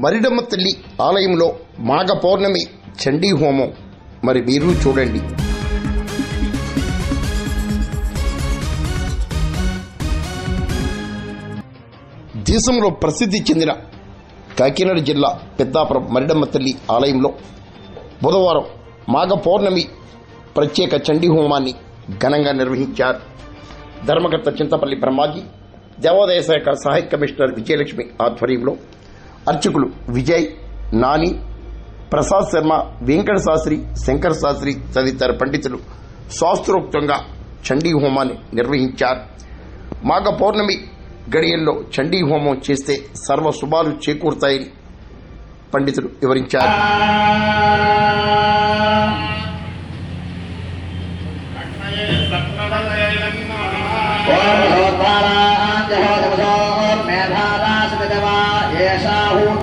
మరిడమ్మ తల్లి ఆలయంలో మాఘ పౌర్ణమి చండీ హోమం మరి మీరు చూడండి. దేశంలో ప్రసిద్ధి చెందిన కాకినాడ జిల్లా పెద్దాపురం మరిడమ్మ తల్లి ఆలయంలో బుధవారం మాఘ పౌర్ణమి ప్రత్యేక చండీ హోమాన్ని ఘనంగా నిర్వహించారు. ధర్మకర్త చింతపల్లి బ్రహ్మాజీ, దేవాదాయ శాఖ సహాయ కమిషనర్ విజయలక్ష్మి ఆధ్వర్యంలో అర్చకులు విజయ్, నాని, ప్రసాద్ శర్మ, వెంకట శాస్త్రి, శంకర శాస్త్రి తదితర పండితులు శాస్త్రోక్తంగా చండీ హోమాన్ని నిర్వహించారు. మాఘ పౌర్ణమి గడియల్లో చండీ హోమం చేస్తే సర్వ శుభాలు చేకూరుతాయని పండితులు వివరించారు.